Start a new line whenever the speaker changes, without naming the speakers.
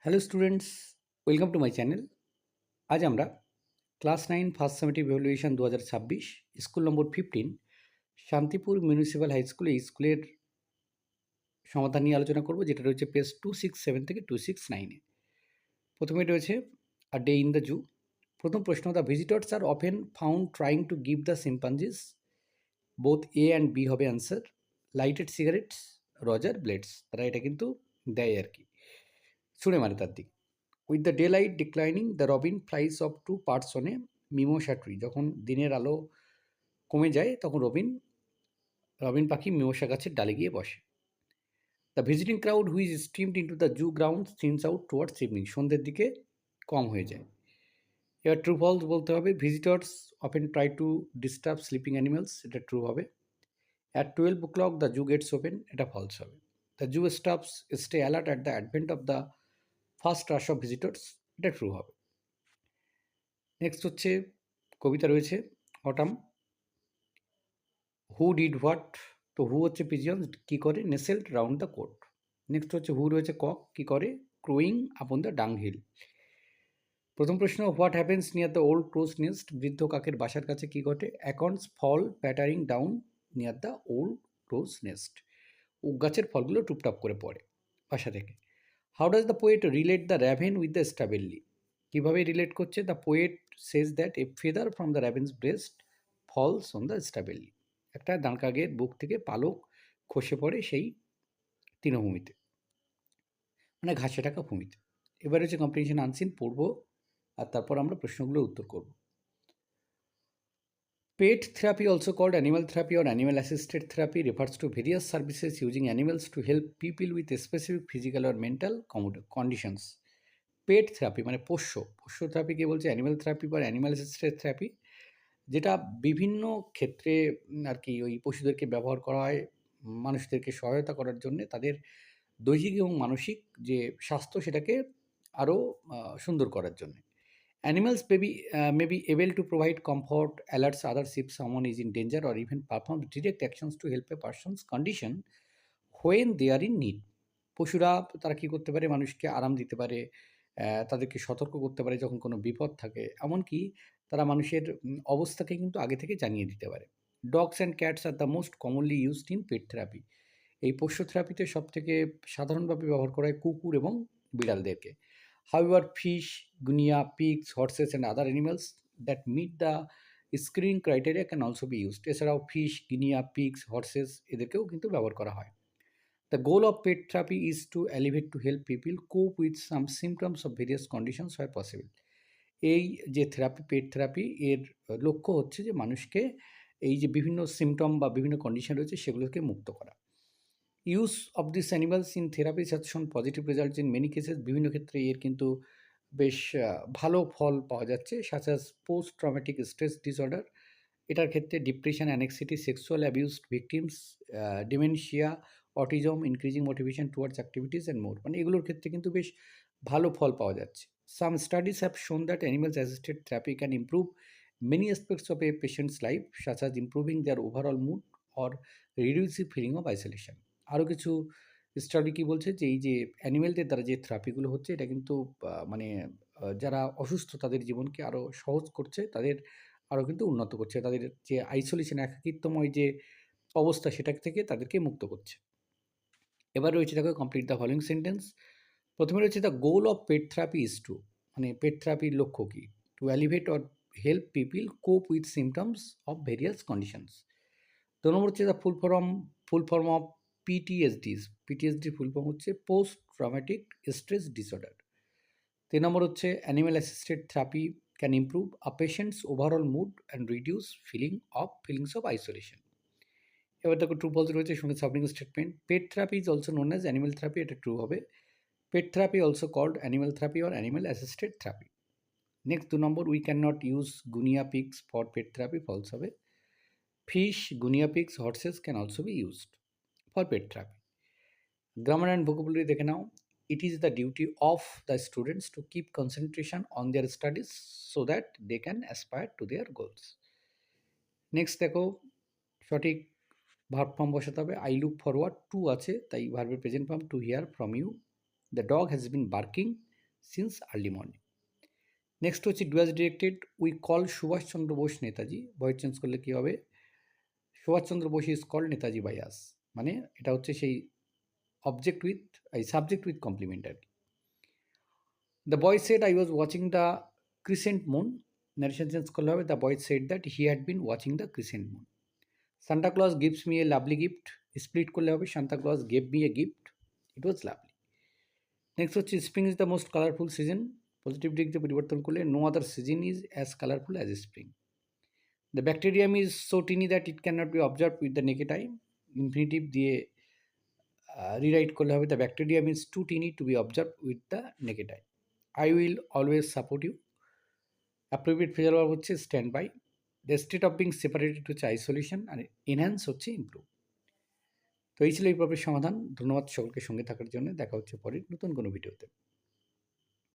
Hello students, welcome to my channel. আজ আমরা class 9 first summative evaluation 2026 school number 15 Shantipur municipal high school এই স্কুলের সমাধান নিয়ে আলোচনা করব, যেটা রয়েছে পেজ 267 থেকে 269-এ। প্রথমে রয়েছে a day in the zoo. প্রথম প্রশ্ন, the visitors are often found trying to give the chimpanzees both A and B হবে answer lighted cigarettes, razor blades. তারা এটা কিন্তু দেয় আর কি, ছুঁড়ে মারে তার দিকে। With the daylight declining the robin flies off to parts on a mimosa tree. যখন দিনের আলো কমে যায় তখন রবিন পাখি মিমোসা গাছের ডালে গিয়ে বসে। The visiting crowd which streamed into the zoo grounds thins out towards evening. সন্ধ্যের দিকে কম হয়ে যায়। এবার ট্রু ফলস বলতে হবে। Visitors often try to disturb sleeping animals, এটা ট্রু হবে। At 12 o'clock the zoo gates open, এটা ফলস হবে। The zoo staffs stay alert at the advent of the first rush of visitors, এটা true হবে। Next হচ্ছে কবিতা রয়েছে autumn. Who did what, তো হু হচ্ছে পিজিয়ন, কী করে? নেসেল্ড রাউন্ড দ্য কোর্ট। নেক্সট হচ্ছে হু রয়েছে কক, কী করে? ক্রোয়িং আপন দ্য ডাং হিল। প্রথম প্রশ্ন, what happens near the old crow's nest, বৃদ্ধ কাকের বাসার কাছে কী ঘটে? Acorns fall pattering down near the old crow's nest. উক গাছের ফলগুলো টুপটাপ করে পড়ে বাসা থেকে। How does the poet relate the raven with the stubbly, কীভাবে রিলেট করছে? The poet says that a feather from the raven's breast falls on the stubbly, একটা দাঁড়কাকের বুক থেকে পালক খসে পড়ে সেই তৃণভূমিতে, মানে ঘাসে ঢাকা ভূমিতে। এবার হচ্ছে কম্প্রিহেনশন আনসিন পড়ব, আর তারপর আমরা প্রশ্নগুলোর উত্তর করব। Pet therapy, also called animal therapy or animal assisted therapy, refers to various services using animals to help people with specific physical or mental conditions. Pet therapy মানে পোষ্য থেরাপিকে বলছে অ্যানিম্যাল থেরাপি বা অ্যানিম্যাল অ্যাসিস্টেড থেরাপি, যেটা বিভিন্ন ক্ষেত্রে আর কি ওই পশুদেরকে ব্যবহার করা হয় মানুষদেরকে সহায়তা করার জন্যে, তাদের দৈহিক এবং মানসিক যে স্বাস্থ্য সেটাকে আরও সুন্দর করার জন্যে। Animals may be able to provide comfort, alerts others if someone is in danger, or even perform direct actions to help a person's condition when they are in need. পশুরা তারা কী করতে পারে? মানুষকে আরাম দিতে পারে, তাদেরকে সতর্ক করতে পারে যখন কোনো বিপদ থাকে। এমনকি তারা মানুষের অবস্থাকে কিন্তু আগে থেকে জানিয়ে দিতে পারে। Dogs and cats are the most commonly used in pet therapy. এই পোষ্য থেরাপিতে সবথেকে সাধারণভাবে ব্যবহার করা হয় কুকুর এবং বিড়ালদেরকে। However, fish, guinea, pigs, horses and other animals that meet the screening criteria can also be used. এছাড়াও ফিশ, গিনিয়া, পিগস, হর্সেস এদেরকেও কিন্তু ব্যবহার করা হয়। The goal of pet therapy is to elevate to help people cope with some symptoms of various conditions where possible. এই যে therapy, পেট therapy, এর লক্ষ্য হচ্ছে যে মানুষকে এই যে বিভিন্ন সিমটম বা বিভিন্ন কন্ডিশন রয়েছে সেগুলোকে মুক্ত করা। Use of this animals in therapy has shown positive results in many cases. বিভিন্ন ক্ষেত্রে এর কিন্তু বেশ ভালো ফল পাওয়া যাচ্ছে, such as post traumatic stress disorder, এটার ক্ষেত্রে depression, anxiety, sexual abused victims, dementia, autism, increasing motivation towards activities and more, মানে এগুলোর ক্ষেত্রে কিন্তু বেশ ভালো ফল পাওয়া যাচ্ছে। Some studies have shown that animals assisted therapy can improve many aspects of A patients life, such as improving their overall mood or reducing feeling of isolation. আরও কিছু স্টাডি কী বলছে যে এই যে অ্যানিমেলদের দ্বারা যে থেরাপিগুলো হচ্ছে এটা কিন্তু মানে যারা অসুস্থ তাদের জীবনকে আরও সহজ করছে, তাদের আরও কিন্তু উন্নত করছে, তাদের যে আইসোলেশন, একাকিত্বময় যে অবস্থা সেটা থেকে তাদেরকে মুক্ত করছে। এবার রয়েছে দেখো কমপ্লিট দ্য ফলোয়িং সেন্টেন্স। প্রথমে রয়েছে the goal of pet therapy is to, মানে পেট থেরাপির লক্ষ্য কী? To alleviate or help people cope with symptoms of various conditions. 2 number হচ্ছে the full form of PTSDs. পিটিএসডির ফুল ফর্ম হচ্ছে post traumatic stress disorder. 3 number হচ্ছে animal assisted therapy can improve a patients overall mood and reduce feelings of isolation. এবার দেখো true false রয়েছে, সঙ্গে সাবলিং statement. Pet therapy is also known as animal therapy, এটা true হবে। Pet therapy also called animal therapy or animal assisted therapy. Next 2 number, we can not use guinea pigs for pet therapy, false হবে। Fish, guinea pigs, horses can also be used for pet therapy. Grammar and vocabulary দেখে নাও। It is the duty of the students to keep concentration on their studies so that they can aspire to their goals. Next দেখো সঠিক verb form বসাতে হবে। I look forward to আছে, তাই ভার্বের present form to hear from you. The dog has been barking, since early morning. Next হচ্ছে do as directed we call Subhash Chandra Bose Netaji, voice change করলে কী হবে, Subhash Chandra Bose is called Netaji by us, মানে এটা হচ্ছে সেই অবজেক্ট উইথ এই সাবজেক্ট উইথ কমপ্লিমেন্ট আর কি। The boy said I was watching the crescent moon, narration change করলে হবে the boy said that he had been watching the crescent moon. Santa Claus gives me a lovely gift, split করলে হবে Santa Claus gave me a gift, it was lovely. Next হচ্ছে spring is the most colourful season, positive দিক পরিবর্তন করলে no other season is as colourful as spring. The bacterium is so tiny that it can not be observe with the naked eye, infinitive দিয়ে rewrite করলে হবে the bacterium is too tiny two be observe with the naked eye. I will always support you, appropriate phrasal verb হচ্ছে stand by. The state of being separated হচ্ছে isolation, আর enhance হচ্ছে improve. তো এই ছিল এই পর্বের সমাধান। ধন্যবাদ সকলকে সঙ্গে থাকার জন্য। দেখা হচ্ছে পরের নতুন কোনো ভিডিওতে।